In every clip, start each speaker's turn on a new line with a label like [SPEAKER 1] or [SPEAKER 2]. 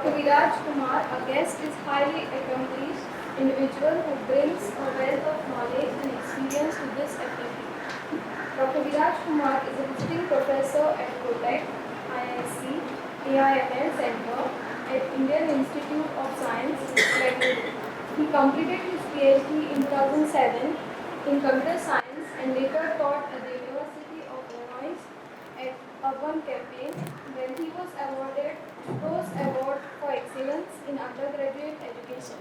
[SPEAKER 1] Dr. Viraj Kumar, a guest, is highly accomplished individual who brings a wealth of knowledge and experience to this FDP. Dr. Viraj Kumar is a visiting professor at Kotak-IISc AIML Center at Indian Institute of Science, Bangalore. He completed his PhD in 2007 in computer science and later taught at the University of Illinois at Urban Campaign, where he was awarded Prof Award for Excellence in Undergraduate Education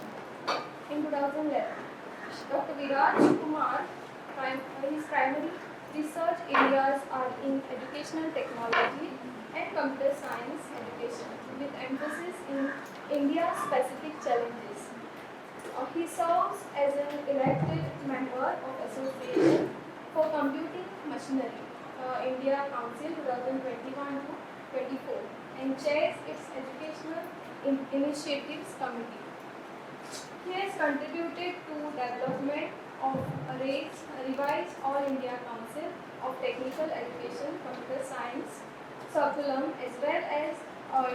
[SPEAKER 1] in 2011. Dr. Viraj Kumar, his primary research areas are in educational technology and computer science education, with emphasis in India-specific challenges. He serves as an elected member of Association for Computing Machinery, India Council 2021-24, and chairs its Educational Initiatives Committee. He has contributed to development of a revised All India Council of Technical Education Computer Science curriculum as well as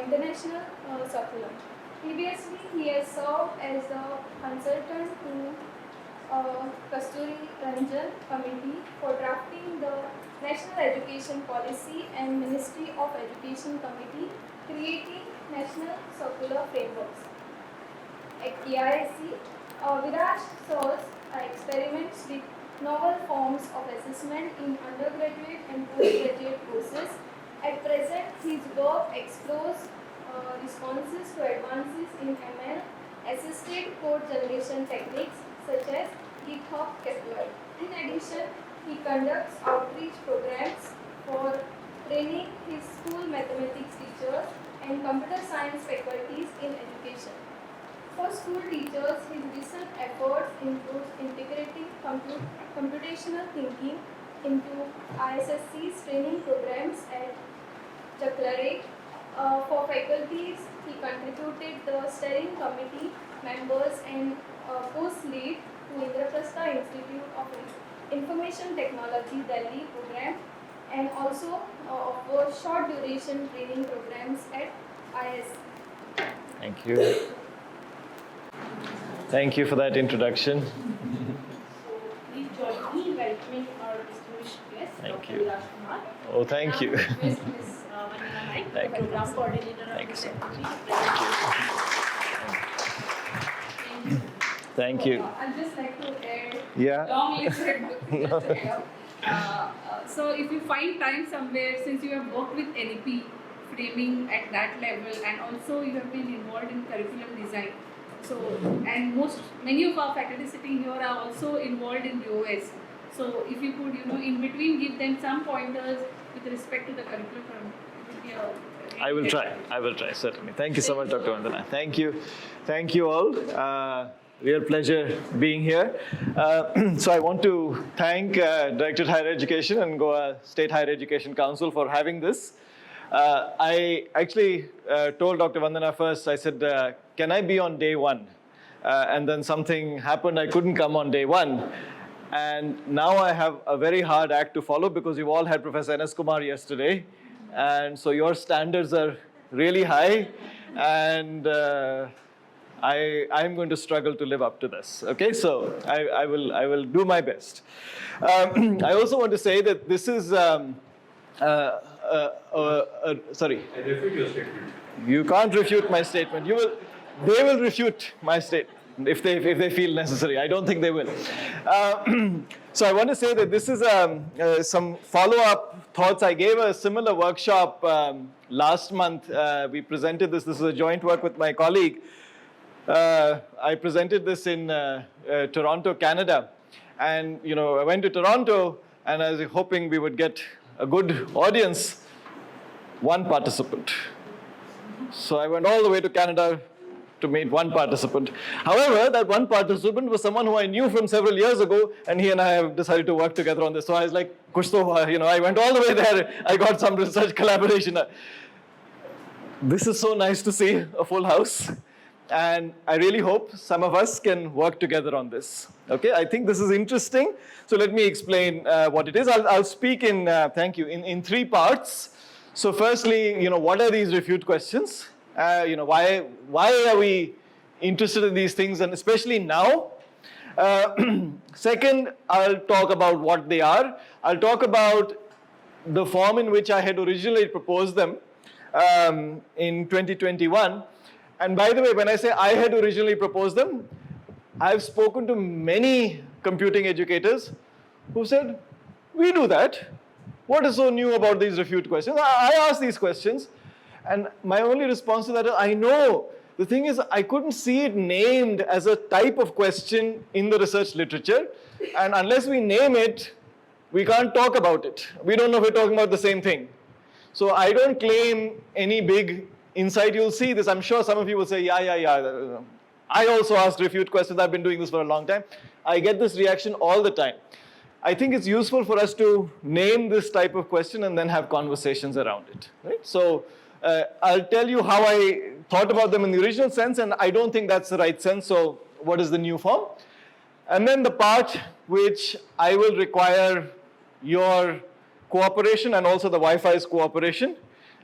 [SPEAKER 1] international curriculum. Previously, he has served as a consultant to Kasturi Ranjan Committee for drafting the National Education Policy and Ministry of Education Committee creating national circular frameworks. At EIISc, Viraj serves experiments with novel forms of assessment in undergraduate and postgraduate courses. At present, his work explores responses to advances in ML, assisted code generation techniques such as GitHub Choppella. In addition, he conducts outreach programs for training his school mathematics teachers and computer science faculties in education. For school teachers, his recent efforts include integrating computational thinking into IISc's training programs at Choppella. For faculties, he contributed the steering committee members and post lead to Indraprastha Institute of Information Technology Delhi program, and also offers short duration training programs at IISc.
[SPEAKER 2] Thank you. Thank you for that introduction.
[SPEAKER 3] Please join me in welcoming our distinguished guest,
[SPEAKER 2] Thank
[SPEAKER 3] Dr.
[SPEAKER 2] you.
[SPEAKER 3] Viraj Kumar.
[SPEAKER 2] Oh, thank you.
[SPEAKER 3] Now, Ms. Vandana Naik, the
[SPEAKER 2] Thank you.
[SPEAKER 3] program coordinator of
[SPEAKER 2] Thank you
[SPEAKER 3] this
[SPEAKER 2] so much.
[SPEAKER 3] FDP.
[SPEAKER 2] Thank you.
[SPEAKER 3] I'd just like to add
[SPEAKER 2] Yeah.
[SPEAKER 3] long list so if you find time somewhere, since you have worked with NEP framing at that level, and also you have been involved in curriculum design. So, and many of our faculty sitting here are also involved in UOS. So, if you could, in between give them some pointers with respect to the curriculum, it would be a
[SPEAKER 2] I will try, certainly. Thank you so much, Dr. Vandana. Thank you. Thank you all. Real pleasure being here. So I want to thank Directorate Higher Education and Goa State Higher Education Council for having this. I actually told Dr. Vandana first, I said, can I be on day one? And then something happened, I couldn't come on day one. And now I have a very hard act to follow because you've all had Professor N.S. Kumar yesterday. And so your standards are really high. And I'm going to struggle to live up to this. Okay, so I will do my best. I also want to say that this is, sorry.
[SPEAKER 4] I refute your statement.
[SPEAKER 2] You can't refute my statement. They will refute my statement if they feel necessary. I don't think they will. So I want to say that this is some follow-up thoughts. I gave a similar workshop last month. We presented this. This is a joint work with my colleague. I presented this in Toronto, Canada. And, I went to Toronto and I was hoping we would get a good audience. One participant. So I went all the way to Canada to meet one participant. However, that one participant was someone who I knew from several years ago, and he and I have decided to work together on this. So I was like, kuch to hua, I went all the way there. I got some research collaboration. This is so nice to see a full house. And I really hope some of us can work together on this. Okay, I think this is interesting. So let me explain what it is. I'll speak in, thank you, in three parts. So firstly, what are these refute questions? Why are we interested in these things, and especially now? Second, I'll talk about what they are. I'll talk about the form in which I had originally proposed them in 2021. And by the way, when I say I had originally proposed them, I've spoken to many computing educators who said, we do that. What is so new about these refute questions? I ask these questions, and my only response to that is, I know. The thing is, I couldn't see it named as a type of question in the research literature, and unless we name it, we can't talk about it. We don't know if we're talking about the same thing. So I don't claim any big insight. You'll see this. I'm sure some of you will say, yeah. I also ask refute questions. I've been doing this for a long time. I get this reaction all the time. I think it's useful for us to name this type of question and then have conversations around it. Right? So I'll tell you how I thought about them in the original sense, and I don't think that's the right sense. So what is the new form? And then the part which I will require your cooperation and also the Wi-Fi's cooperation.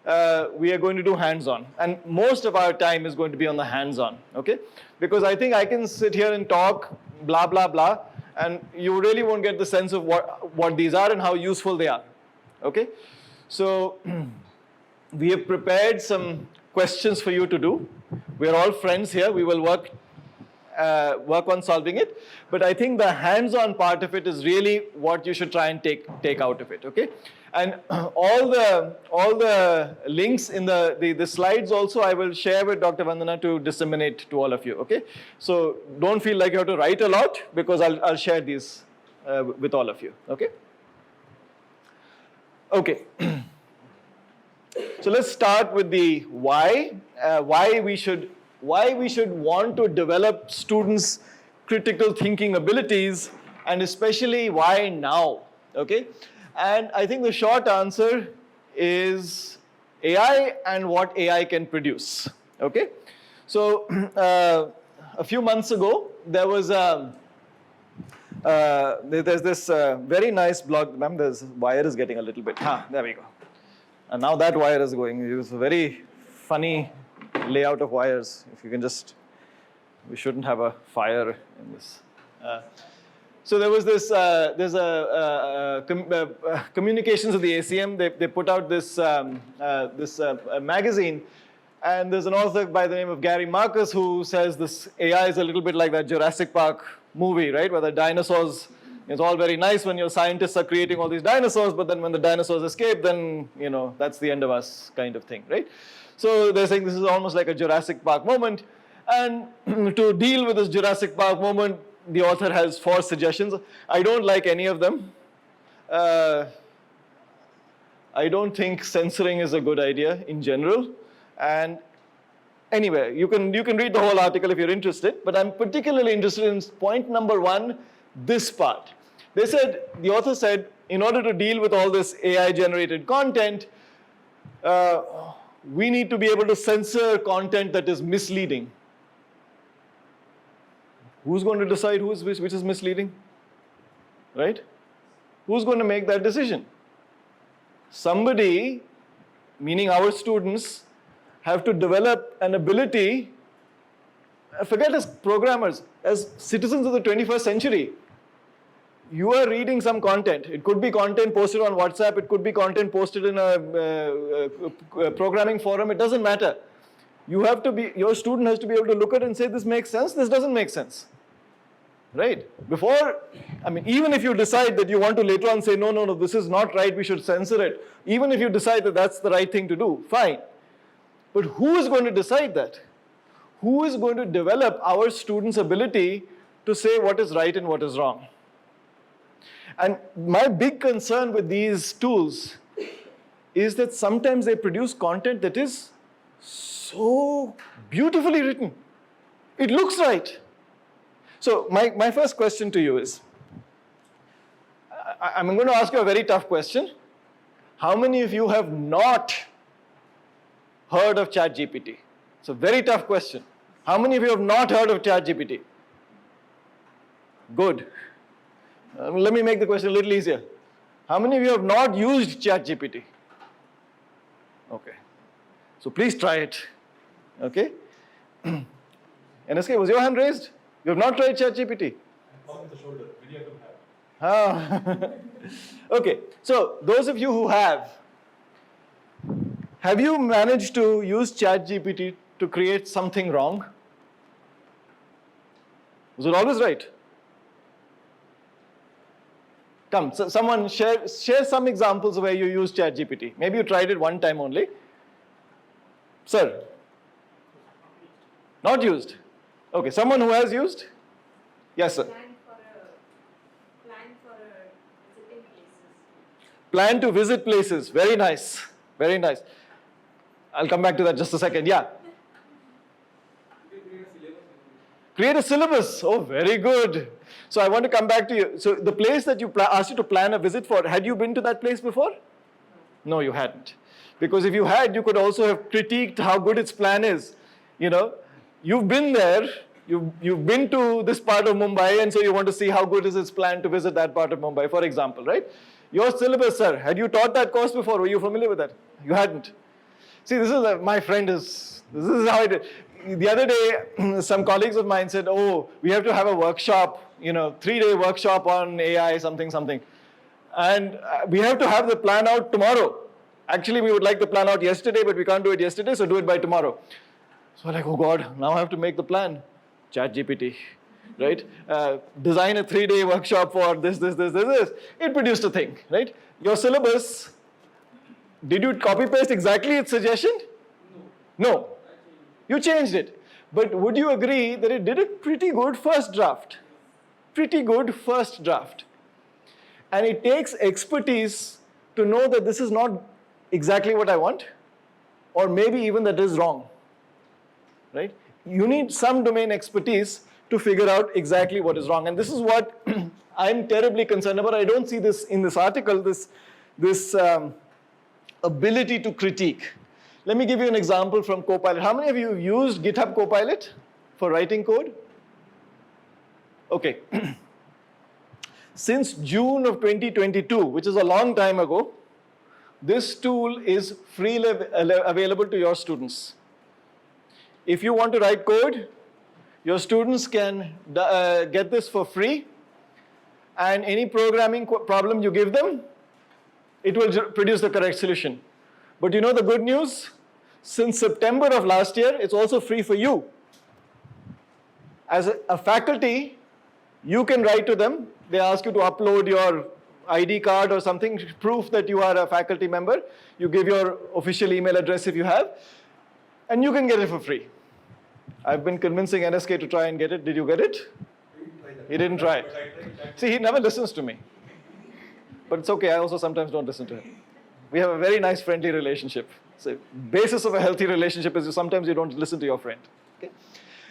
[SPEAKER 2] We are going to do hands-on, and most of our time is going to be on the hands-on, okay? Because I think I can sit here and talk blah, blah, blah, and you really won't get the sense of what these are and how useful they are, okay? So we have prepared some questions for you to do. We're all friends here. We will work on solving it. But I think the hands-on part of it is really what you should try and take out of it, okay? And all the links in the slides also I will share with Dr. Vandana to disseminate to all of you, okay? So don't feel like you have to write a lot, because I'll share these with all of you, okay? Okay. So let's start with the why. Why we should want to develop students' critical thinking abilities, and especially why now, okay? And I think the short answer is AI and what AI can produce, okay? So a few months ago, there was there's this very nice blog. Ma'am, this wire is getting a little bit, there we go. And now that wire is going. It was a very funny layout of wires. If you can just, we shouldn't have a fire in this. So there was this, there's communications of the ACM. They put out this magazine, and there's an author by the name of Gary Marcus who says this AI is a little bit like that Jurassic Park movie, right? Where the dinosaurs, it's all very nice when your scientists are creating all these dinosaurs, but then when the dinosaurs escape, then, that's the end of us kind of thing, right? So they're saying this is almost like a Jurassic Park moment. And to deal with this Jurassic Park moment, the author has 4 suggestions. I don't like any of them. I don't think censoring is a good idea in general. And anyway, you can read the whole article if you're interested, but I'm particularly interested in point number 1, this part. The author said, in order to deal with all this AI-generated content, we need to be able to censor content that is misleading. Who's going to decide which is misleading? Right? Who's going to make that decision? Somebody, meaning our students, have to develop an ability, forget as programmers, as citizens of the 21st century. You are reading some content. It could be content posted on WhatsApp. It could be content posted in a programming forum. It doesn't matter. Your student has to be able to look at it and say, this makes sense, this doesn't make sense. Right? Even if you decide that you want to later on say, no, this is not right, we should censor it. Even if you decide that that's the right thing to do, fine. But who is going to decide that? Who is going to develop our students' ability to say what is right and what is wrong? And my big concern with these tools is that sometimes they produce content that is so beautifully written. It looks right. So my first question to you is, I'm going to ask you a very tough question. How many of you have not heard of ChatGPT? It's a very tough question. How many of you have not heard of ChatGPT? Good. Let me make the question a little easier. How many of you have not used ChatGPT? Okay. So please try it. Okay? NSK, was your hand raised? You have not tried ChatGPT?
[SPEAKER 4] On the shoulder. Many of them have.
[SPEAKER 2] Ah. Okay, so those of you who have you managed to use ChatGPT to create something wrong? Was it always right? Come, so someone share some examples where you use ChatGPT. Maybe you tried it one time only. Sir? Not used? Okay, someone who has used? Yes, sir.
[SPEAKER 1] Plan for visiting places.
[SPEAKER 2] Plan to visit places. Very nice. Very nice. I'll come back to that just a second. Yeah. Create a syllabus. Oh, very good. So I want to come back to you. So the place that you asked you to plan a visit for, had you been to that place before? No, you hadn't. Because if you had, you could also have critiqued how good its plan is. You know, you've been there, you've been to this part of Mumbai, and so you want to see how good is its plan to visit that part of Mumbai, for example, right? Your syllabus, sir, had you taught that course before? Were you familiar with that? You hadn't. See, this is this is how it is. The other day, some colleagues of mine said, oh, we have to have a workshop, 3-day workshop on AI, something. And we have to have the plan out tomorrow. Actually, we would like the plan out yesterday, but we can't do it yesterday, so do it by tomorrow. So I'm like, oh God, now I have to make the plan. ChatGPT, right? Design a 3-day workshop for this. It produced a thing, right? Your syllabus, did you copy-paste exactly its suggestion? No. You changed it. But would you agree that it did a pretty good first draft? Pretty good first draft. And it takes expertise to know that this is not exactly what I want, or maybe even that is wrong, right? You need some domain expertise to figure out exactly what is wrong. And this is what I'm terribly concerned about. I don't see this in this article, this ability to critique. Let me give you an example from Copilot. How many of you have used GitHub Copilot for writing code? Okay. Since June of 2022, which is a long time ago, this tool is freely available to your students. If you want to write code, your students can get this for free, and any programming problem you give them, it will produce the correct solution. But you know the good news? Since September of last year, it's also free for you. As a faculty, you can write to them. They ask you to upload your ID card or something, proof that you are a faculty member. You give your official email address if you have, and you can get it for free. I've been convincing NSK to try and get it. Did you get it? He didn't try it. See, he never listens to me. But it's okay, I also sometimes don't listen to him. We have a very nice friendly relationship. So basis of a healthy relationship is sometimes you don't listen to your friend.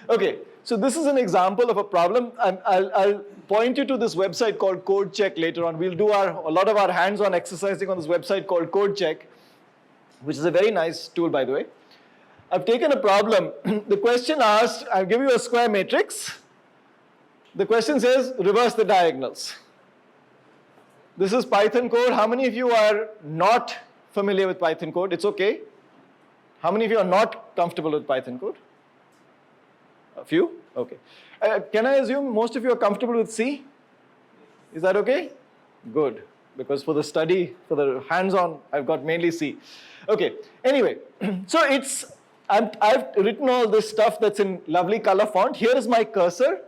[SPEAKER 2] Okay, so this is an example of a problem. I'll point you to this website called Code Check later on. We'll do a lot of our hands-on exercising on this website called Code Check, which is a very nice tool, by the way. I've taken a problem. The question asked, I'll give you a square matrix. The question says, reverse the diagonals. This is Python code. How many of you are not familiar with Python code? It's okay. How many of you are not comfortable with Python code? A few? Okay. Can I assume most of you are comfortable with C? Is that okay? Good. Because for the study, for the hands-on, I've got mainly C. Okay. Anyway, so I've written all this stuff that's in lovely color font. Here is my cursor.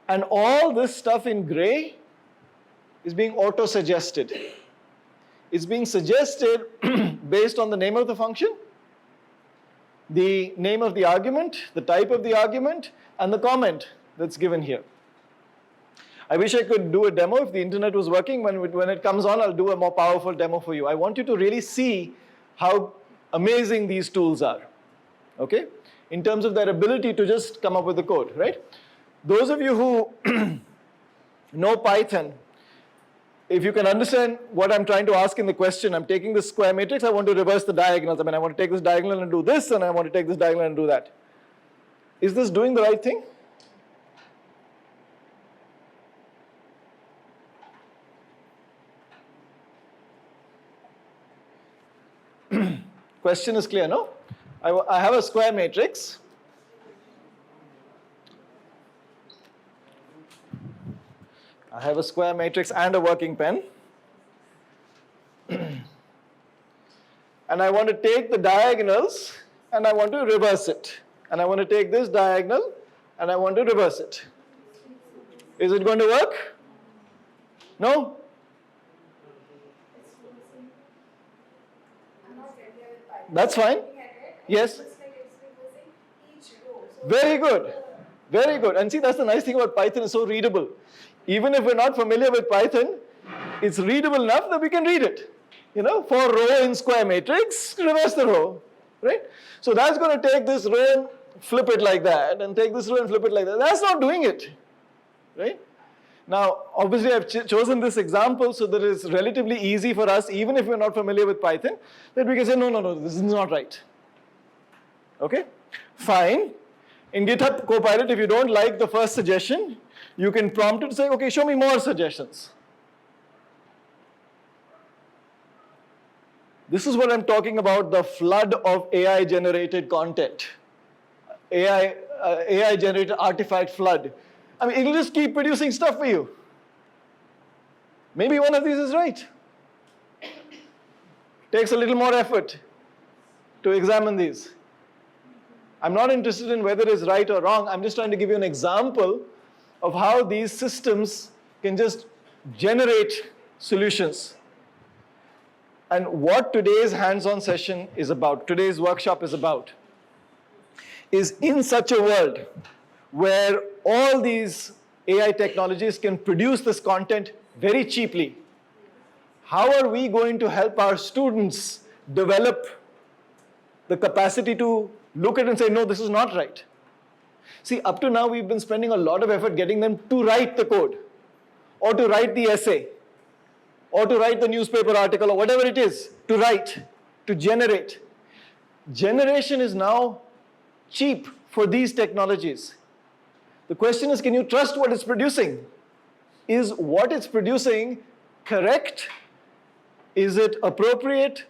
[SPEAKER 2] And all this stuff in gray is being auto-suggested. It's being suggested based on the name of the function, the name of the argument, the type of the argument, and the comment that's given here. I wish I could do a demo if the internet was working. When it comes on, I'll do a more powerful demo for you. I want you to really see how amazing these tools are, okay? In terms of their ability to just come up with the code, right? Those of you who know Python, if you can understand what I'm trying to ask in the question, I'm taking this square matrix, I want to reverse the diagonals. I want to take this diagonal and do this, and I want to take this diagonal and do that. Is this doing the right thing? Question is clear, no? I have a square matrix. I have a square matrix and a working pen. And I want to take the diagonals and I want to reverse it. And I want to take this diagonal and I want to reverse it. Is it going to work? No? That's fine. Yes? Very good. Very good. And see, that's the nice thing about Python, it's so readable. Even if we're not familiar with Python, it's readable enough that we can read it. You know, for row in square matrix, reverse the row, right? So that's going to take this row and flip it like that, and take this row and flip it like that. That's not doing it, right? Now, obviously, I've chosen this example so that it's relatively easy for us, even if we're not familiar with Python, that we can say, no, this is not right. Okay? Fine. In GitHub Copilot, if you don't like the first suggestion, you can prompt it to say, okay, show me more suggestions. This is what I'm talking about, the flood of AI-generated content. AI-generated artifact flood. I mean, it'll just keep producing stuff for you. Maybe one of these is right. Takes a little more effort to examine these. I'm not interested in whether it's right or wrong. I'm just trying to give you an example of how these systems can just generate solutions. And what today's hands-on session is about, today's workshop is about, is in such a world where all these AI technologies can produce this content very cheaply, how are we going to help our students develop the capacity to look at it and say, no, this is not right? See, up to now, we've been spending a lot of effort getting them to write the code, or to write the essay, or to write the newspaper article, or whatever it is, to write, to generate. Generation is now cheap for these technologies. The question is, can you trust what it's producing? Is what it's producing correct? Is it appropriate?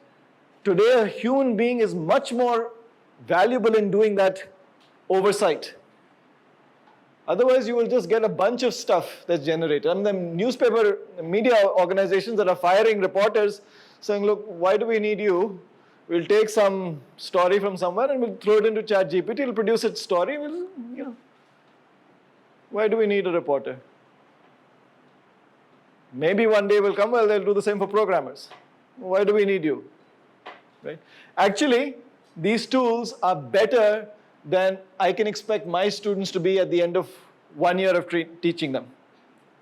[SPEAKER 2] Today, a human being is much more valuable in doing that oversight. Otherwise, you will just get a bunch of stuff that's generated. I mean, the newspaper media organizations that are firing reporters saying, look, why do we need you? We'll take some story from somewhere and we'll throw it into ChatGPT. It'll produce its story. Why do we need a reporter? Maybe one day will come, well, they'll do the same for programmers. Why do we need you? Right? Actually, these tools are better than I can expect my students to be at the end of 1 year of teaching them.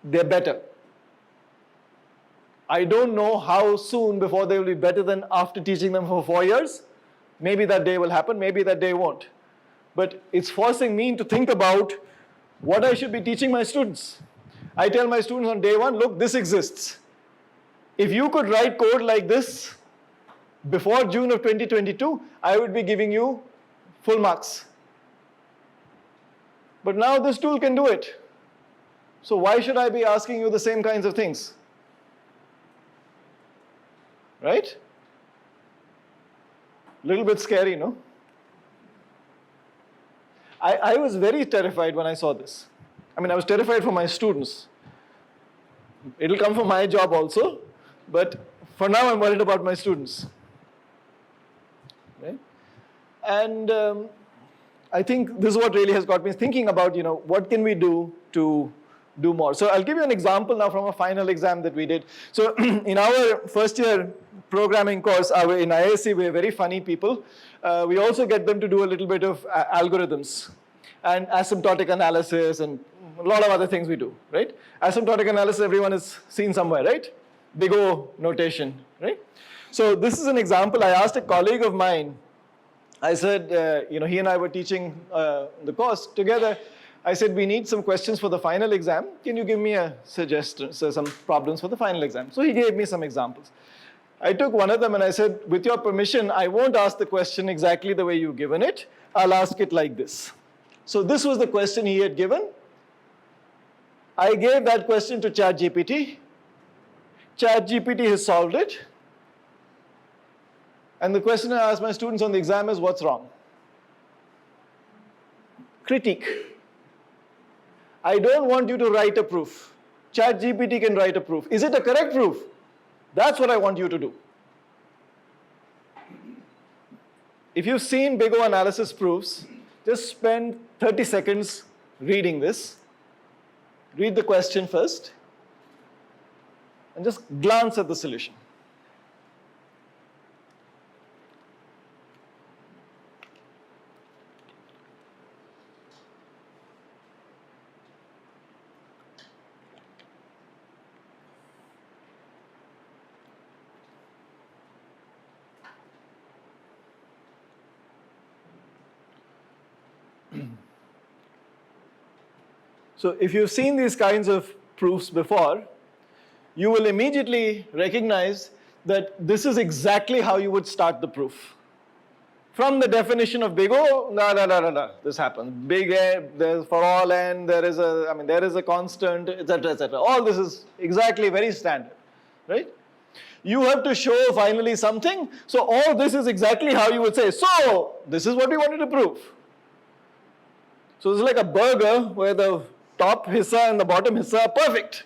[SPEAKER 2] They're better. I don't know how soon before they will be better than after teaching them for 4 years. Maybe that day will happen, maybe that day won't. But it's forcing me to think about what I should be teaching my students. I tell my students on day one, look, this exists. If you could write code like this before June of 2022, I would be giving you full marks. But now this tool can do it. So why should I be asking you the same kinds of things? Right? A little bit scary, no? I was very terrified when I saw this. I mean, I was terrified for my students. It'll come for my job also, but for now I'm worried about my students. Right? And I think this is what really has got me thinking about, what can we do to do more. So I'll give you an example now from a final exam that we did. So in our first year programming course, in IISc, we're very funny people. We also get them to do a little bit of algorithms and asymptotic analysis and a lot of other things we do, right? Asymptotic analysis, everyone has seen somewhere, right? Big O notation, right? So this is an example. I asked a colleague of mine, I said, he and I were teaching the course together. I said, we need some questions for the final exam. Can you give me a suggestion, so some problems for the final exam? So he gave me some examples. I took one of them and I said, with your permission, I won't ask the question exactly the way you've given it. I'll ask it like this. So this was the question he had given. I gave that question to ChatGPT. ChatGPT has solved it. And the question I ask my students on the exam is, what's wrong? Critique. I don't want you to write a proof. ChatGPT can write a proof. Is it a correct proof? That's what I want you to do. If you've seen big O analysis proofs, just spend 30 seconds reading this. Read the question first, and just glance at the solution. So if you've seen these kinds of proofs before, you will immediately recognize that this is exactly how you would start the proof. From the definition of big O, this happens. Big A, there's for all n, there is a constant, etc., etc. All this is exactly very standard, right? You have to show finally something, so all this is exactly how you would say, so this is what we wanted to prove. So it's like a burger where the top hissa and the bottom hissa are perfect.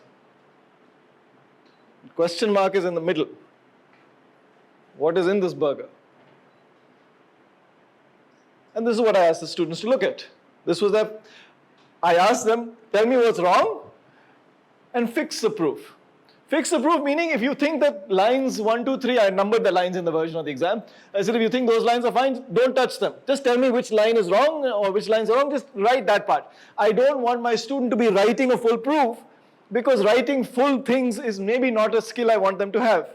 [SPEAKER 2] Question mark is in the middle. What is in this burger? And this is what I asked the students to look at. I asked them, tell me what's wrong and fix the proof. Fix the proof meaning if you think that lines 1, 2, 3, I numbered the lines in the version of the exam. I said if you think those lines are fine, don't touch them. Just tell me which line is wrong or which lines are wrong, just write that part. I don't want my student to be writing a full proof because writing full things is maybe not a skill I want them to have.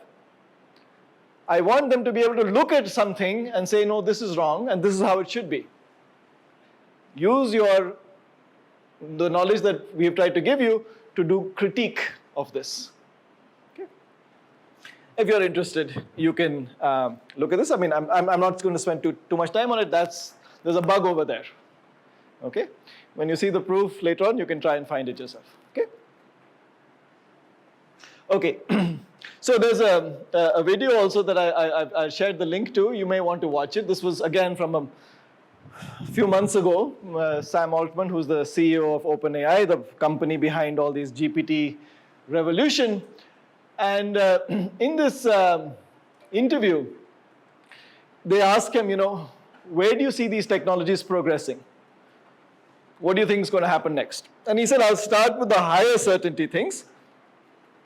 [SPEAKER 2] I want them to be able to look at something and say, no, this is wrong and this is how it should be. Use the knowledge that we have tried to give you to do critique of this. If you're interested, you can look at this. I mean, I'm not going to spend too much time on it. There's a bug over there. Okay? When you see the proof later on, you can try and find it yourself. Okay? Okay. So there's a video also that I shared the link to. You may want to watch it. This was, again, from a few months ago. Sam Altman, who's the CEO of OpenAI, the company behind all these GPT revolution. And in this interview, they ask him, where do you see these technologies progressing? What do you think is going to happen next? And he said, I'll start with the higher certainty things.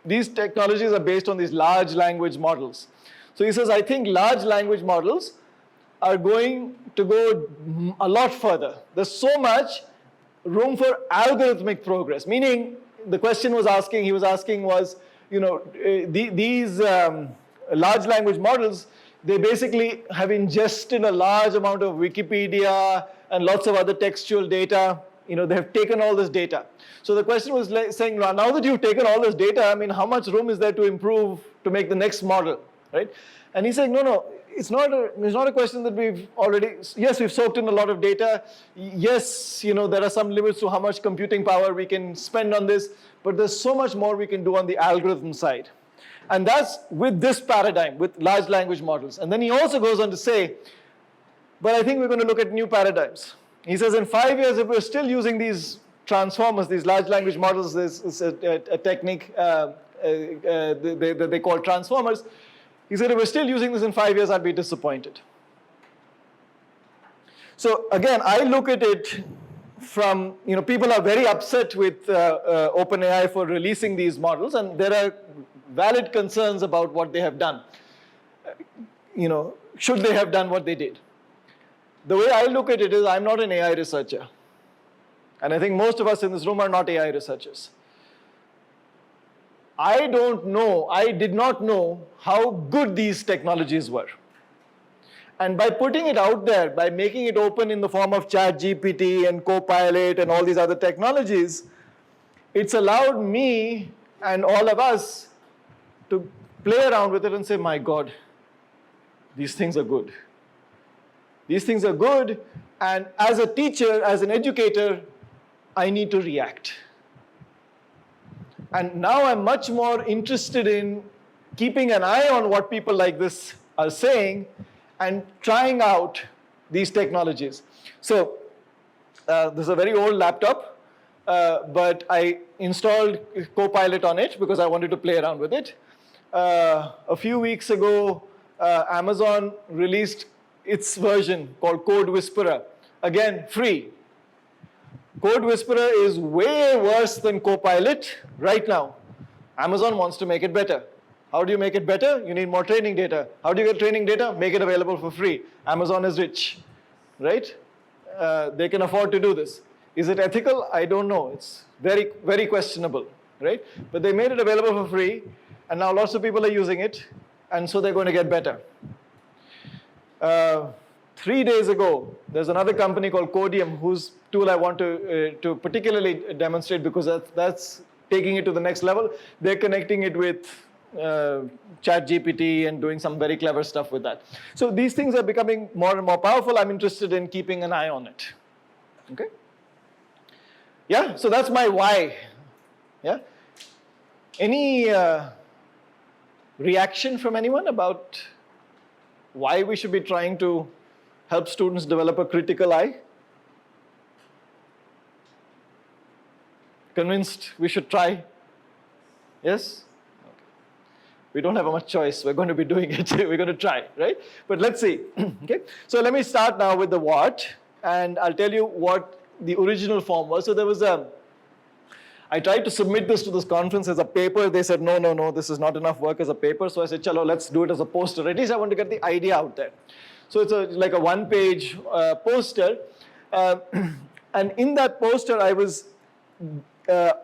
[SPEAKER 2] These technologies are based on these large language models. So he says, I think large language models are going to go a lot further. There's so much room for algorithmic progress, meaning the question he was asking was, these large language models, they basically have ingested a large amount of Wikipedia and lots of other textual data. They have taken all this data. So the question was saying, now that you've taken all this data, I mean, how much room is there to improve to make the next model, right? And he's saying, no, it's not a question that yes, we've soaked in a lot of data. Yes, there are some limits to how much computing power we can spend on this, but there's so much more we can do on the algorithm side. And that's with this paradigm, with large language models. And then he also goes on to say, but I think we're going to look at new paradigms. He says in 5 years, if we're still using these transformers, these large language models, there's a technique they call transformers. He said, if we're still using this in 5 years, I'd be disappointed. So again, I look at it from, people are very upset with OpenAI for releasing these models, and there are valid concerns about what they have done. Should they have done what they did? The way I look at it is, I'm not an AI researcher. And I think most of us in this room are not AI researchers. I did not know how good these technologies were. And by putting it out there, by making it open in the form of ChatGPT and Copilot and all these other technologies, it's allowed me and all of us to play around with it and say, my God, these things are good. These things are good, and as a teacher, as an educator, I need to react. And now I'm much more interested in keeping an eye on what people like this are saying and trying out these technologies. So this is a very old laptop, but I installed Copilot on it because I wanted to play around with it. A few weeks ago, Amazon released its version called Code Whisperer. Again, free. Code Whisperer is way worse than Copilot right now. Amazon wants to make it better. How do you make it better? You need more training data. How do you get training data? Make it available for free. Amazon is rich, right? They can afford to do this. Is it ethical? I don't know. It's very, very questionable, right? But they made it available for free, and now lots of people are using it, and so they're going to get better. 3 days ago, there's another company called Codium, whose tool I want to particularly demonstrate because that's taking it to the next level. They're connecting it with ChatGPT and doing some very clever stuff with that. So these things are becoming more and more powerful. I'm interested in keeping an eye on it. Okay? Yeah, so that's my why. Yeah? Any reaction from anyone about why we should be trying to help students develop a critical eye? Convinced we should try? Yes? Okay. We don't have much choice. We're going to be doing it. We're going to try, right? But let's see. Okay? So let me start now with the what, and I'll tell you what the original form was. So there was I tried to submit this to this conference as a paper. They said, no, this is not enough work as a paper. So I said, chalo, let's do it as a poster. At least I want to get the idea out there. So it's like a one-page poster. And in that poster, I was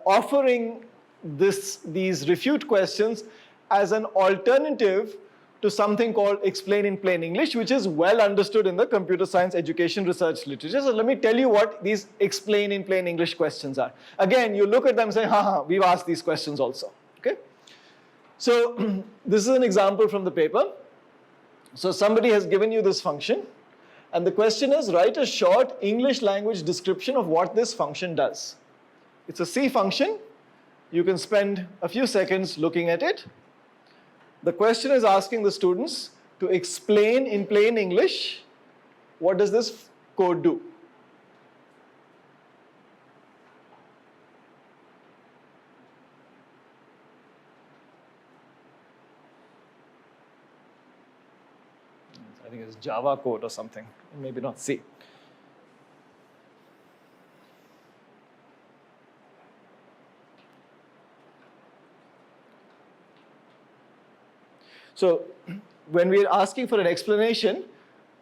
[SPEAKER 2] offering these refute questions as an alternative to something called explain in plain English, which is well understood in the computer science education research literature. So let me tell you what these explain in plain English questions are. Again, you look at them and say, we've asked these questions also. Okay? So this is an example from the paper. So somebody has given you this function, and the question is, write a short English language description of what this function does. It's a C function. You can spend a few seconds looking at it. The question is asking the students to explain in plain English, what does this code do? I think it's Java code or something, maybe not C. So when we're asking for an explanation,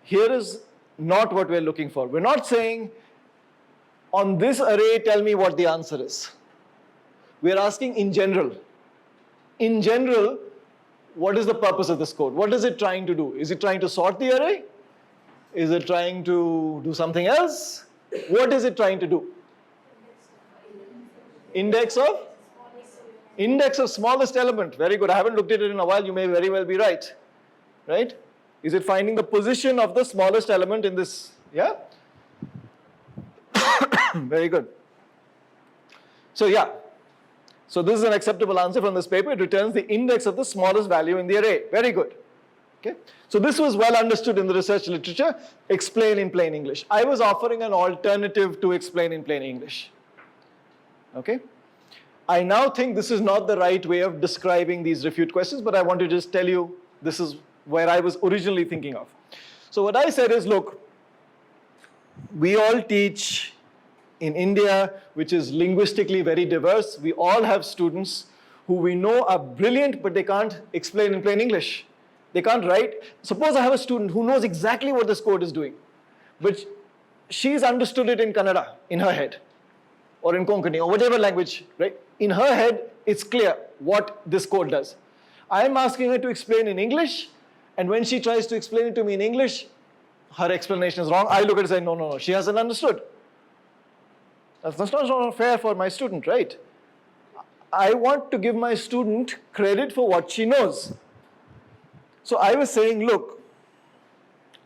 [SPEAKER 2] here is not what we're looking for. We're not saying, on this array, tell me what the answer is. We're asking in general. In general, what is the purpose of this code? What is it trying to do? Is it trying to sort the array? Is it trying to do something else? What is it trying to do? Index of smallest element. Very good. I haven't looked at it in a while. You may very well be right. Right? Is it finding the position of the smallest element in this? Yeah? Very good. So yeah. So this is an acceptable answer from this paper. It returns the index of the smallest value in the array. Very good. Okay? So this was well understood in the research literature. Explain in plain English. I was offering an alternative to explain in plain English. Okay? I now think this is not the right way of describing these refute questions, but I want to just tell you this is where I was originally thinking of. So what I said is, look, we all teach in India, which is linguistically very diverse. We all have students who we know are brilliant, but they can't explain in plain English. They can't write. Suppose I have a student who knows exactly what this code is doing, but she's understood it in Kannada, in her head, or in Konkani, or whatever language, right? In her head, it's clear what this code does. I'm asking her to explain in English, and when she tries to explain it to me in English, her explanation is wrong. I look at it and say, no, she hasn't understood. That's not fair for my student, right? I want to give my student credit for what she knows. So I was saying, look,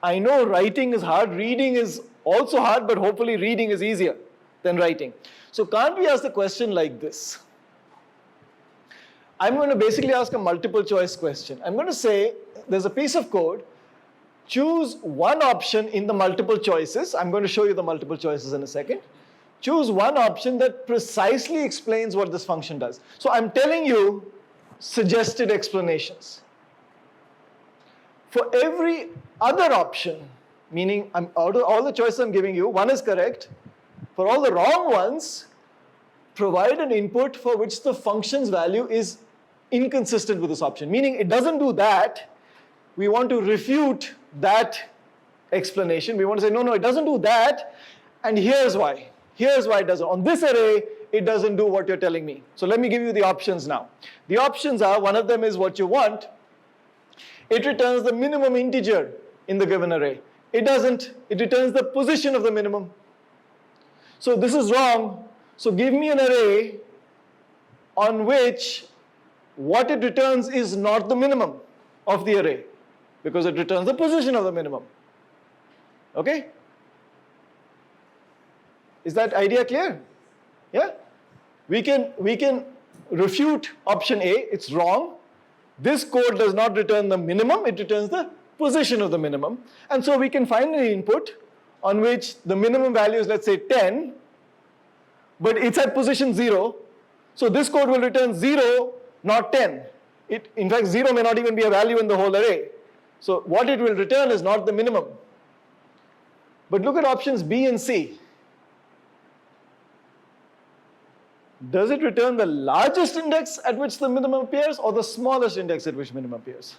[SPEAKER 2] I know writing is hard, reading is also hard, but hopefully reading is easier than writing. So can't we ask the question like this? I'm going to basically ask a multiple choice question. I'm going to say, there's a piece of code. choose one option in the multiple choices. I'm going to show you the multiple choices in a second. Choose one option that precisely explains what this function does. So I'm telling you suggested explanations. For every other option, meaning out of all the choices I'm giving you, one is correct. For all the wrong ones, provide an input for which the function's value is inconsistent with this option, meaning it doesn't do that. We want to refute that explanation. We want to say, no, no, it doesn't do that, and here's why. Here's why it doesn't. On this array, it doesn't do what you're telling me. So let me give you the options now. The options are, one of them is what you want. It returns the minimum integer in the given array. It doesn't. It returns the position of the minimum. So this is wrong. So give me an array on which what it returns is not the minimum of the array, because it returns the position of the minimum. Okay? Is that idea clear? Yeah? We can refute option A, it's wrong. This code does not return the minimum, it returns the position of the minimum. And so we can find an input on which the minimum value is, let's say, 10, but it's at position 0. So this code will return 0, not 10. In fact, 0 may not even be a value in the whole array. So what it will return is not the minimum. But look at options B and C. Does it return the largest index at which the minimum appears, or the smallest index at which minimum appears?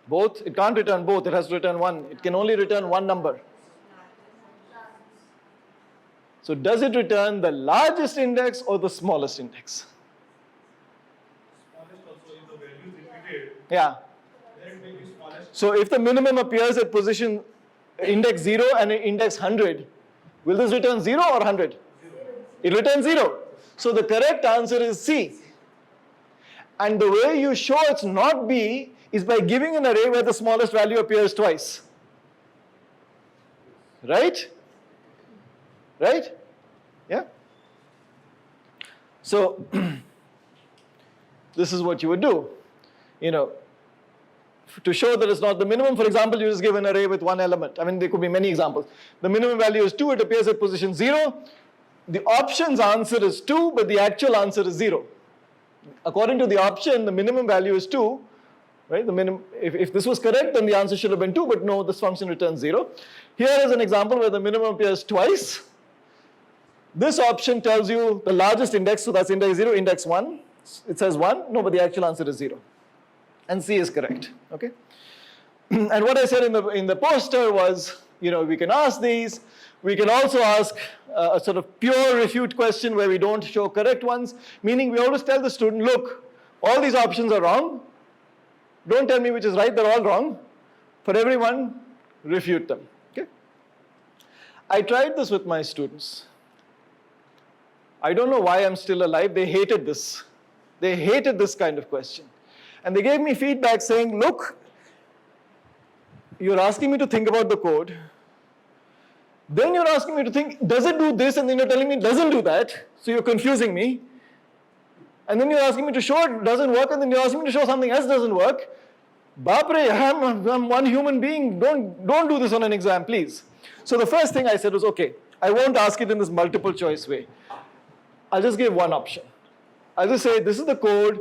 [SPEAKER 2] Both? It can't return both. It has to return one. It can only return one number. So does it return the largest index or the smallest index?
[SPEAKER 4] Smallest also, if the value is repeated,
[SPEAKER 2] Yeah.
[SPEAKER 4] then it may be smallest.
[SPEAKER 2] So if the minimum appears at position index 0 and index 100, will this return 0 or 100? 0. It returns 0. So the correct answer is C. And the way you show it's not B is by giving an array where the smallest value appears twice. Right? Right? Yeah? So, this is what you would do. You know, to show that it's not the minimum, for example, you just give an array with one element. I mean, there could be many examples. The minimum value is 2, it appears at position 0. The option's answer is 2, but the actual answer is 0. According to the option, the minimum value is 2. Right? If this was correct, then the answer should have been 2, but no, this function returns 0. Here is an example where the minimum appears twice. This option tells you the largest index, so that's index 0, index 1. It says 1, no, but the actual answer is 0. And C is correct, okay? And what I said in the poster was, you know, we can ask these. We can also ask a sort of pure refute question where we don't show correct ones, meaning we always tell the student, look, all these options are wrong. Don't tell me which is right, they're all wrong. For everyone, refute them, okay? I tried this with my students. I don't know why I'm still alive. They hated this. They hated this kind of question. And they gave me feedback saying, look, you're asking me to think about the code. Then you're asking me to think, does it do this? And then you're telling me it doesn't do that. So you're confusing me. And then you're asking me to show it doesn't work. And then you're asking me to show something else doesn't work. Bapre, I'm one human being. Don't do this on an exam, please. So the first thing I said was, okay, I won't ask it in this multiple choice way. I'll just give one option. I'll just say, this is the code.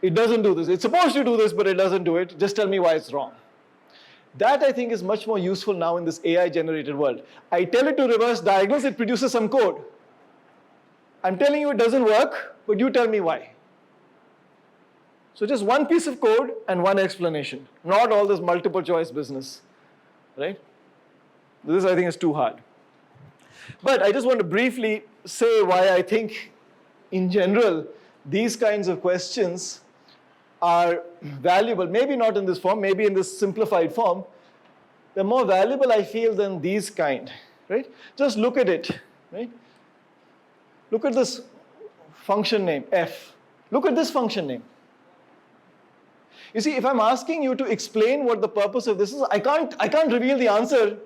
[SPEAKER 2] It doesn't do this. It's supposed to do this, but it doesn't do it. Just tell me why it's wrong. That, I think, is much more useful now in this AI-generated world. I tell it to reverse diagnose, it produces some code. I'm telling you it doesn't work, but you tell me why. So just one piece of code and one explanation, not all this multiple choice business, right? This, I think, is too hard. But I just want to briefly say why I think, in general, these kinds of questions are valuable. Maybe not in this form, maybe in this simplified form. They're more valuable, I feel, than these kind, right? Just look at it, right? Look at this function name, f. Look at this function name. You see, if I'm asking you to explain what the purpose of this is, I can't reveal the answer,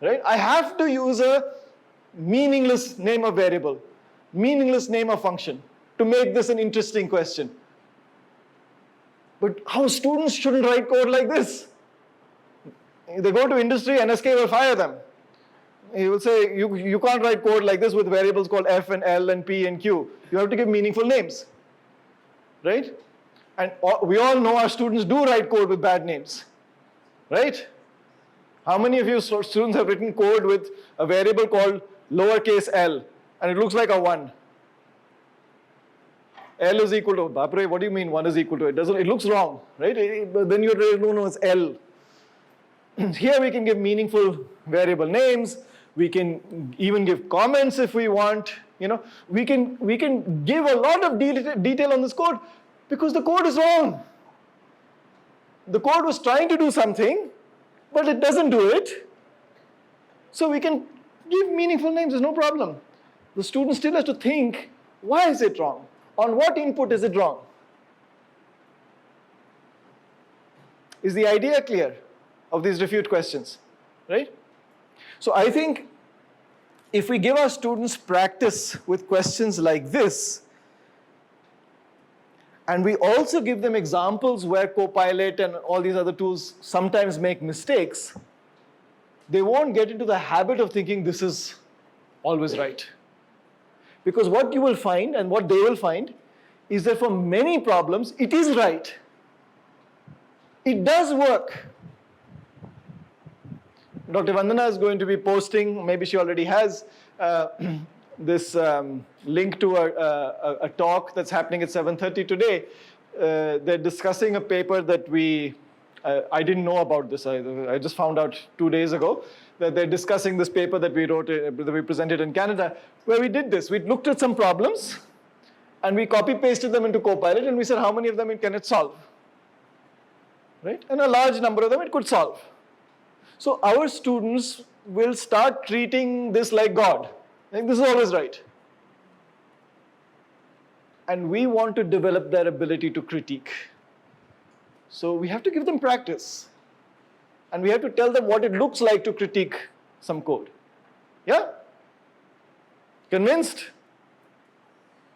[SPEAKER 2] right? I have to use a meaningless name of variable, meaningless name of function to make this an interesting question. But our students shouldn't write code like this. They go to industry, NSK will fire them. He will say, you can't write code like this with variables called F and L and P and Q. You have to give meaningful names, right? And we all know our students do write code with bad names, right? How many of you students have written code with a variable called lowercase l, and it looks like a 1? L is equal to, Bapre, what do you mean 1 is equal to? It looks wrong, right? Then you know it's L. Here we can give meaningful variable names. We can even give comments if we want. We can give a lot of detail on this code because the code is wrong. The code was trying to do something, but it doesn't do it. So we can give meaningful names, there's no problem. The student still has to think, why is it wrong? On what input is it wrong? Is the idea clear of these refute questions, right? So I think if we give our students practice with questions like this, and we also give them examples where Copilot and all these other tools sometimes make mistakes, they won't get into the habit of thinking this is always right. Because what you will find and what they will find is that for many problems, it is right. It does work. Dr. Vandana is going to be posting, maybe she already has, this link to a talk that's happening at 7:30 today. They're discussing a paper that I didn't know about this. I just found out 2 days ago that they're discussing this paper that we wrote, that we presented in Canada, where we did this. We looked at some problems and we copy-pasted them into Copilot and we said how many of them can it solve, right? And a large number of them it could solve. So our students will start treating this like God. Like this is always right. And we want to develop their ability to critique. So we have to give them practice. And we have to tell them what it looks like to critique some code. Yeah? Convinced?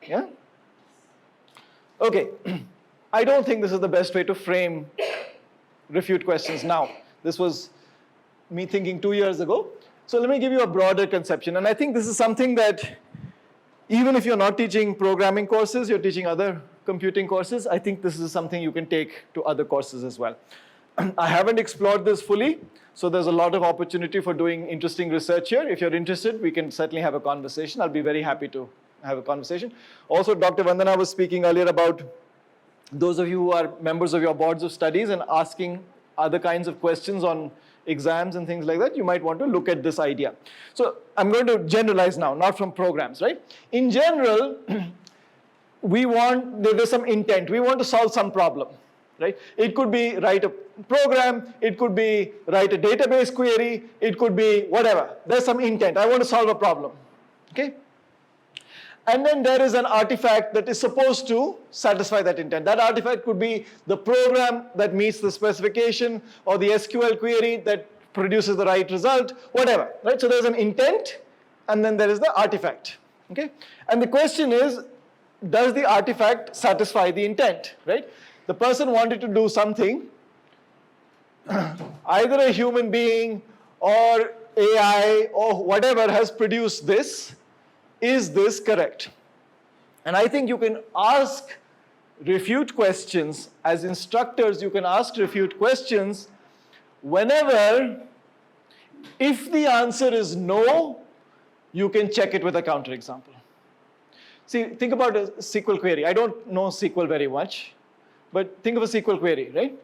[SPEAKER 2] Yeah? Okay. I don't think this is the best way to frame refute questions now. This was me thinking 2 years ago. So let me give you a broader conception. And I think this is something that even if you're not teaching programming courses, you're teaching other computing courses, I think this is something you can take to other courses as well. I haven't explored this fully, so there's a lot of opportunity for doing interesting research here. If you're interested, we can certainly have a conversation. I'll be very happy to have a conversation. Also, Dr. Vandana was speaking earlier about those of you who are members of your boards of studies and asking other kinds of questions on exams and things like that, you might want to look at this idea. So I'm going to generalize now, not from programs, right? In general, there's some intent. We want to solve some problem, right? It could be write a program, it could be write a database query, it could be whatever. There's some intent. I want to solve a problem, okay? And then there is an artifact that is supposed to satisfy that intent. That artifact could be the program that meets the specification or the SQL query that produces the right result, whatever, right? So there's an intent and then there is the artifact, okay? And the question is, does the artifact satisfy the intent, right? The person wanted to do something, either a human being or AI or whatever has produced this. Is this correct? And I think you can ask refute questions. As instructors, you can ask refute questions whenever, if the answer is no, you can check it with a counterexample. See, think about a SQL query. I don't know SQL very much, but think of a SQL query, right?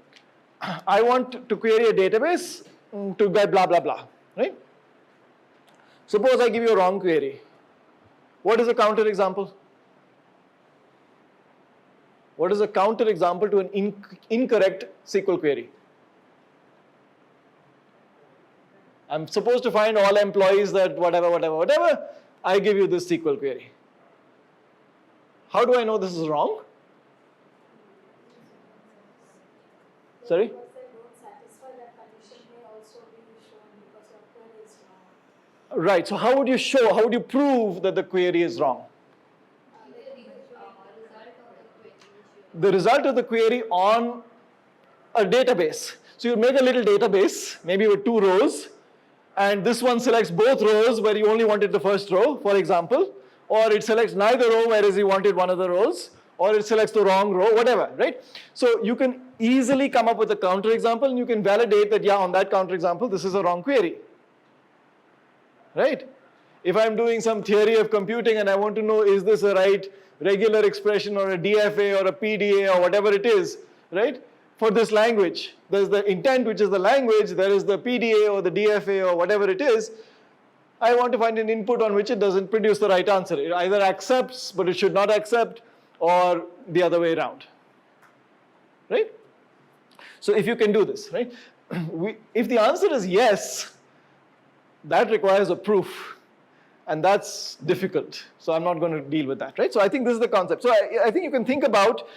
[SPEAKER 2] I want to query a database to get blah, blah, blah, right? Suppose I give you a wrong query. What is a counterexample? What is a counterexample to an incorrect SQL query? I'm supposed to find all employees that whatever, whatever, whatever. I give you this SQL query. How do I know this is wrong? Sorry? Right, so how would you show, how would you prove that the query is wrong? The result of the query on a database. So you make a little database, maybe with 2 rows, and this one selects both rows where you only wanted the first row, for example, or it selects neither row whereas you wanted one of the rows, or it selects the wrong row, whatever, right? So you can easily come up with a counterexample and you can validate that, yeah, on that counterexample, this is a wrong query, right? If I'm doing some theory of computing and I want to know, is this a right regular expression or a DFA or a PDA or whatever it is, right? For this language, there's the intent, which is the language, there is the PDA or the DFA or whatever it is. I want to find an input on which it doesn't produce the right answer. It either accepts, but it should not accept, or the other way around, right? So if you can do this, right? If the answer is yes, that requires a proof, and that's difficult. So I'm not going to deal with that, right? So I think this is the concept. So I think you can think about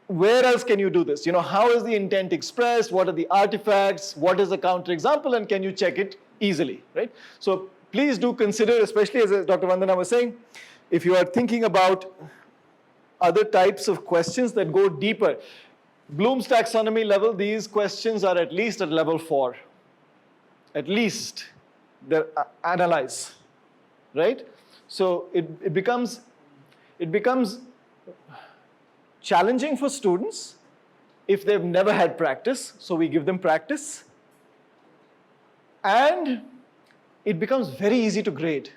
[SPEAKER 2] where else can you do this? You know, how is the intent expressed? What are the artifacts? What is the counterexample? And can you check it easily, right? So please do consider, especially as Dr. Vandana was saying, if you are thinking about other types of questions that go deeper. Bloom's taxonomy level, these questions are at least at level 4. At least they're analyze, right? So it becomes challenging for students if they've never had practice, so we give them practice. And it becomes very easy to grade.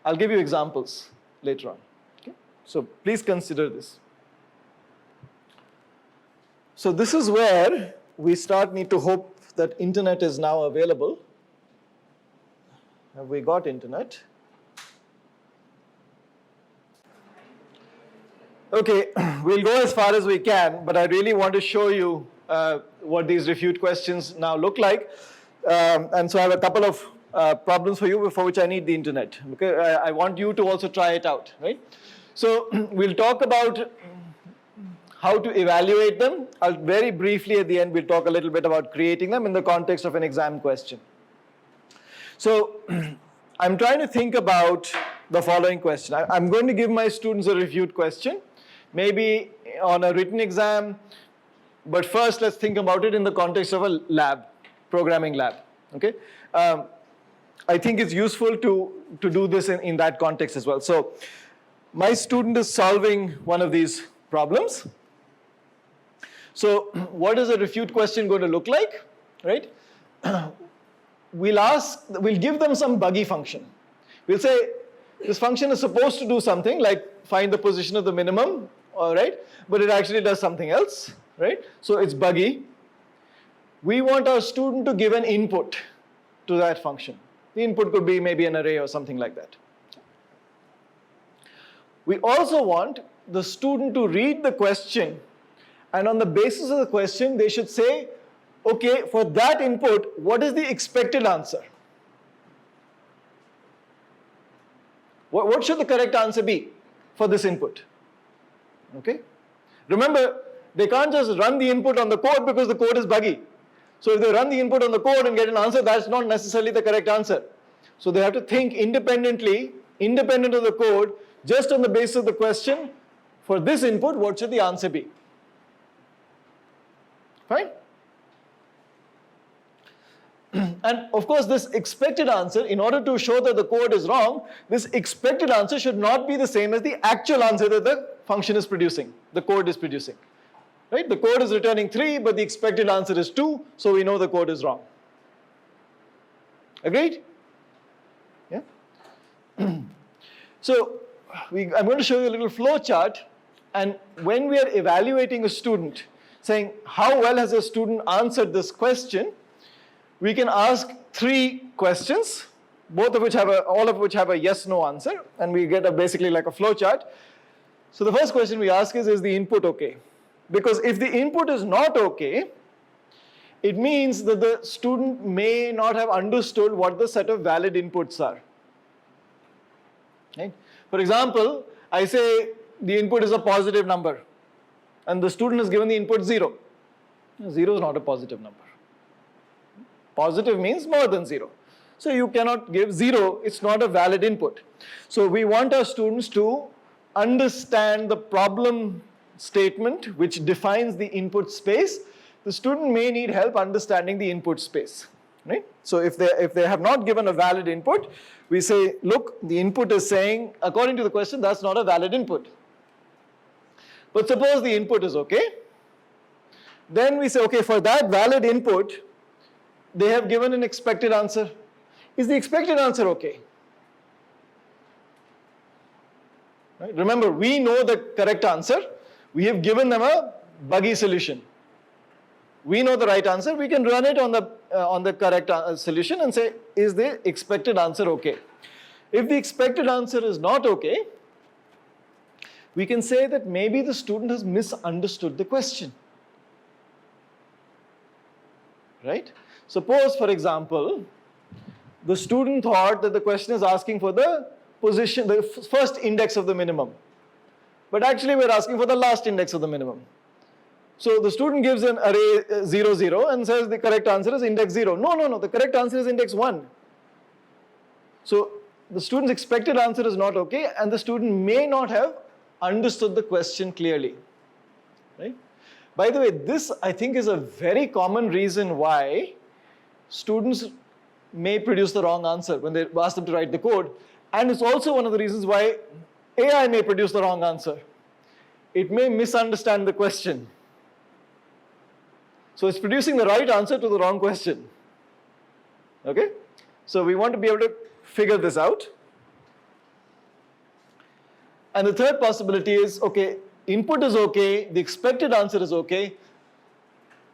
[SPEAKER 2] I'll give you examples later on. Okay? So please consider this. So this is where we need to hope that internet is now available. Have we got internet? Okay, we'll go as far as we can, but I really want to show you what these refute questions now look like. And so I have a couple of problems for you for which I need the internet. Okay, I want you to also try it out, right? So we'll talk about how to evaluate them. Very briefly at the end, we'll talk a little bit about creating them in the context of an exam question. So I'm trying to think about the following question. I'm going to give my students a refute question, maybe on a written exam, but first let's think about it in the context of a lab, programming lab, okay? I think it's useful to do this in that context as well. So my student is solving one of these problems. So what is a refute question going to look like, right? We'll give them some buggy function. We'll say, this function is supposed to do something like find the position of the minimum, all right? But it actually does something else, right? So it's buggy. We want our student to give an input to that function. The input could be maybe an array or something like that. We also want the student to read the question, and on the basis of the question, they should say, okay, for that input, what is the expected answer? What should the correct answer be for this input? Okay? Remember, they can't just run the input on the code because the code is buggy. So if they run the input on the code and get an answer, that's not necessarily the correct answer. So they have to think independently, independent of the code, just on the basis of the question, for this input, what should the answer be? Fine? And of course, this expected answer, in order to show that the code is wrong, this expected answer should not be the same as the actual answer that the function is producing, the code is producing. Right? The code is returning 3, but the expected answer is 2, so we know the code is wrong. Agreed? Yeah? So, I'm going to show you a little flow chart, and when we are evaluating a student, saying how well has a student answered this question, we can ask 3 questions, all of which have a yes/no answer, and we get basically like a flow chart. So the first question we ask is the input okay? Because if the input is not okay, it means that the student may not have understood what the set of valid inputs are. Right? For example, I say the input is a positive number, and the student has given the input 0. 0 is not a positive number. Positive means more than 0. So you cannot give 0, it's not a valid input. So we want our students to understand the problem statement which defines the input space, the student may need help understanding the input space. Right? So if they have not given a valid input, we say, look, the input is saying, according to the question, that's not a valid input. But suppose the input is okay. Then we say, okay, for that valid input, they have given an expected answer. Is the expected answer okay? Right? Remember, we know the correct answer. We have given them a buggy solution. We know the right answer. We can run it on the correct solution and say, is the expected answer okay? If the expected answer is not okay, we can say that maybe the student has misunderstood the question. Right? Suppose, for example, the student thought that the question is asking for the position, the first index of the minimum. But actually we're asking for the last index of the minimum. So the student gives an array 0, 0 and says the correct answer is index 0. No, the correct answer is index 1. So the student's expected answer is not okay, and the student may not have understood the question clearly. Right? By the way, this I think is a very common reason why students may produce the wrong answer when they ask them to write the code. And it's also one of the reasons why AI may produce the wrong answer. It may misunderstand the question. So it's producing the right answer to the wrong question. Okay? So we want to be able to figure this out. And the third possibility is, okay, input is okay, the expected answer is okay,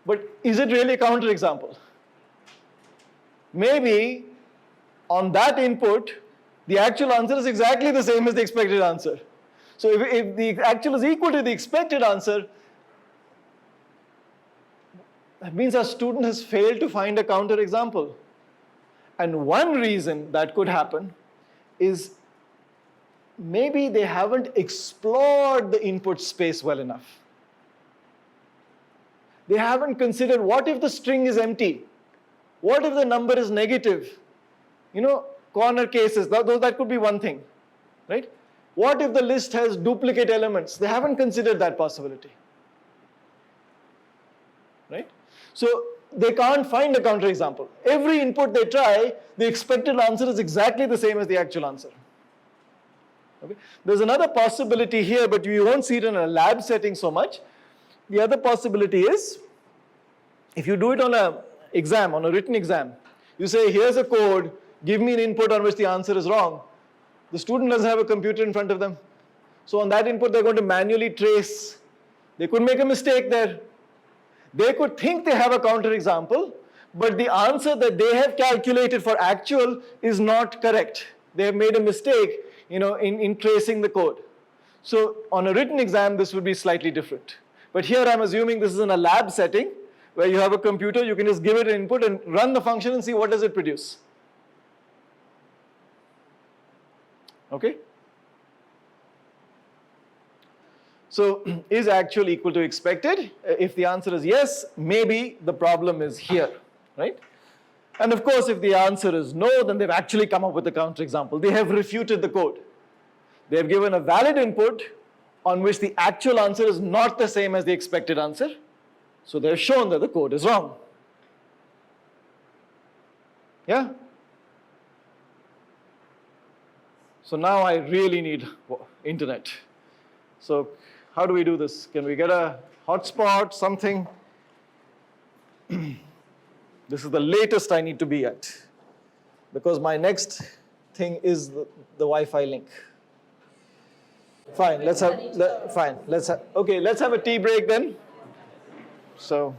[SPEAKER 2] but is it really a counterexample? Maybe on that input, the actual answer is exactly the same as the expected answer. So if the actual is equal to the expected answer, that means our student has failed to find a counterexample. And one reason that could happen is maybe they haven't explored the input space well enough. They haven't considered, what if the string is empty? What if the number is negative? You know, corner cases, that could be one thing, right? What if the list has duplicate elements? They haven't considered that possibility, right? So they can't find a counterexample. Every input they try, the expected answer is exactly the same as the actual answer. Okay? There's another possibility here, but you won't see it in a lab setting so much. The other possibility is, if you do it on an exam, on a written exam, you say, here's a code, give me an input on which the answer is wrong. The student doesn't have a computer in front of them. So on that input, they're going to manually trace. They could make a mistake there. They could think they have a counterexample, but the answer that they have calculated for actual is not correct. They have made a mistake, in tracing the code. So on a written exam, this would be slightly different. But here I'm assuming this is in a lab setting where you have a computer, you can just give it an input and run the function and see what does it produce. Okay? So is actual equal to expected? If the answer is yes, maybe the problem is here, right? And of course, if the answer is no, then they've actually come up with a counterexample. They have refuted the code. They have given a valid input on which the actual answer is not the same as the expected answer. So they've shown that the code is wrong. Yeah? So now I really need internet. So how do we do this? Can we get a hotspot, something? This is the latest I need to be at, because my next thing is the Wi-Fi link. Fine, let's have a tea break then. So.